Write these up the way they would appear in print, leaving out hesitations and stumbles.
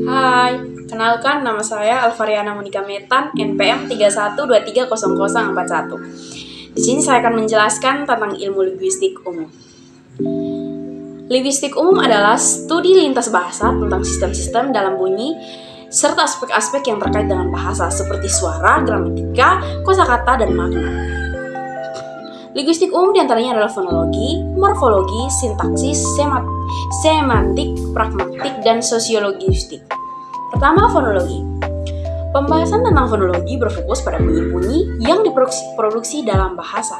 Hai, kenalkan nama saya Alvariana Monica Metan, NPM 31230041. Di sini saya akan menjelaskan tentang ilmu linguistik umum. Linguistik umum adalah studi lintas bahasa tentang sistem-sistem dalam bunyi serta aspek-aspek yang terkait dengan bahasa seperti suara, gramatika, kosakata, dan makna. Linguistik umum diantaranya adalah fonologi, morfologi, sintaksis, semantik, pragmatik, dan sosiologistik. Pertama, fonologi. Pembahasan tentang fonologi berfokus pada bunyi-bunyi yang diproduksi dalam bahasa.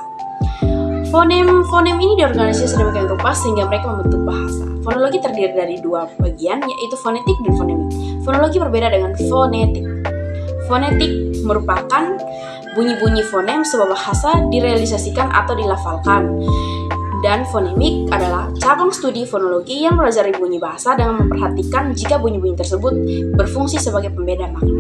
Fonem ini diorganisasi sedemikian rupa sehingga mereka membentuk bahasa. Fonologi terdiri dari dua bagian, yaitu fonetik dan fonemik. Fonologi berbeda dengan fonetik. Fonetik merupakan bunyi-bunyi fonem sebuah bahasa direalisasikan atau dilafalkan. Dan fonemik adalah cabang studi fonologi yang mempelajari bunyi bahasa dengan memperhatikan jika bunyi-bunyi tersebut berfungsi sebagai pembeda makna.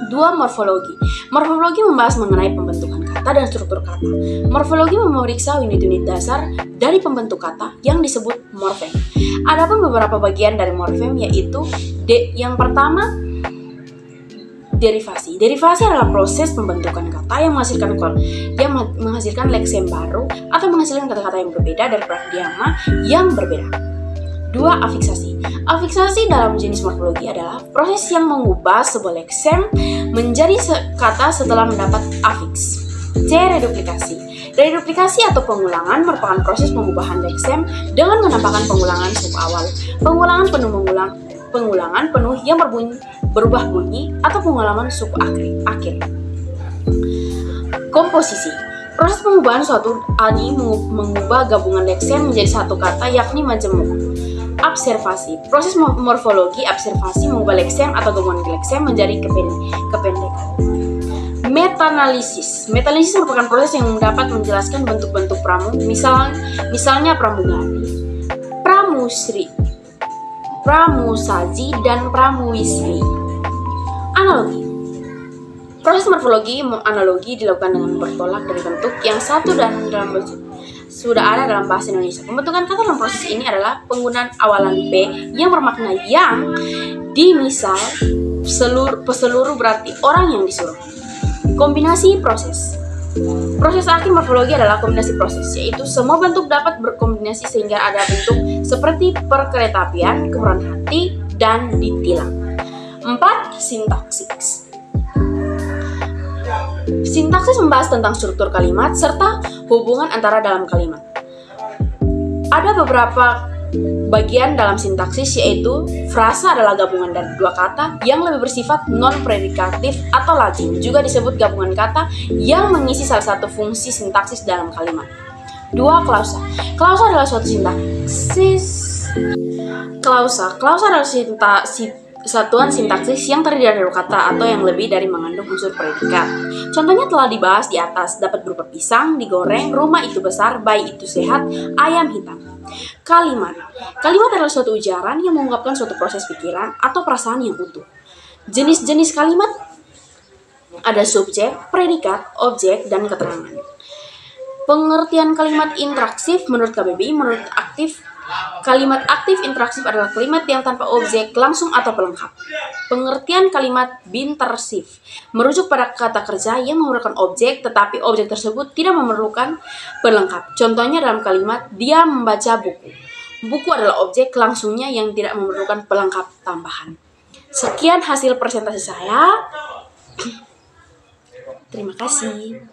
2. Morfologi. Morfologi membahas mengenai pembentukan kata dan struktur kata. Morfologi memeriksa unit-unit dasar dari pembentuk kata yang disebut morfem. Adapun beberapa bagian dari morfem yaitu yang pertama, derivasi. Derivasi adalah proses pembentukan kata yang menghasilkan leksem baru atau menghasilkan kata-kata yang berbeda dari paradigma yang berbeda. 2. Afiksasi. Afiksasi dalam jenis morfologi adalah proses yang mengubah sebuah leksem menjadi kata setelah mendapat afiks. C. Reduplikasi. Reduplikasi atau pengulangan merupakan proses pengubahan leksem dengan menambahkan pengulangan sub awal. Pengulangan penuh yang berubah bunyi atau pengulangan sub akhir. Komposisi. Proses pengubahan suatu ani mengubah gabungan leksem menjadi satu kata yakni majemuk. Observasi. Proses morfologi observasi mengubah leksem atau gabungan leksem menjadi kependekan. Metanalisis. Metanalisis merupakan proses yang dapat menjelaskan bentuk-bentuk pramu, misalnya pramugari, pramusri, pramusaji, dan pramuwisri. Analogi. Proses morfologi analogi dilakukan dengan bertolak dari bentuk yang satu dan sudah ada dalam bahasa Indonesia. Pembentukan kata dalam proses ini adalah penggunaan awalan B yang bermakna yang, di misal peseluruh berarti orang yang disuruh. Kombinasi proses. Proses akhir morfologi adalah kombinasi proses, yaitu semua bentuk dapat berkombinasi sehingga ada bentuk seperti perkeretaapian, kemurahan hati, dan ditilang. 4. Sintaksis. Sintaksis membahas tentang struktur kalimat serta hubungan antara dalam kalimat. Ada beberapa bagian dalam sintaksis, yaitu frasa adalah gabungan dari dua kata yang lebih bersifat non-predikatif atau lazim, juga disebut gabungan kata yang mengisi salah satu fungsi sintaksis dalam kalimat. 2. Klausa. Klausa adalah suatu sintaksis. Klausa adalah satuan sintaksis yang terdiri dari kata atau yang lebih dari mengandung unsur predikat. Contohnya telah dibahas di atas, dapat berupa pisang digoreng, rumah itu besar, bayi itu sehat, ayam hitam. Kalimat adalah suatu ujaran yang mengungkapkan suatu proses pikiran atau perasaan yang utuh. Jenis-jenis kalimat ada subjek, predikat, objek, dan keterangan. Pengertian kalimat interaksif menurut KBBI, kalimat aktif interaksif adalah kalimat yang tanpa objek langsung atau pelengkap. Pengertian kalimat bintersif merujuk pada kata kerja yang memerlukan objek, tetapi objek tersebut tidak memerlukan pelengkap. Contohnya dalam kalimat dia membaca buku. Buku adalah objek langsungnya yang tidak memerlukan pelengkap tambahan. Sekian hasil presentasi saya. Terima kasih.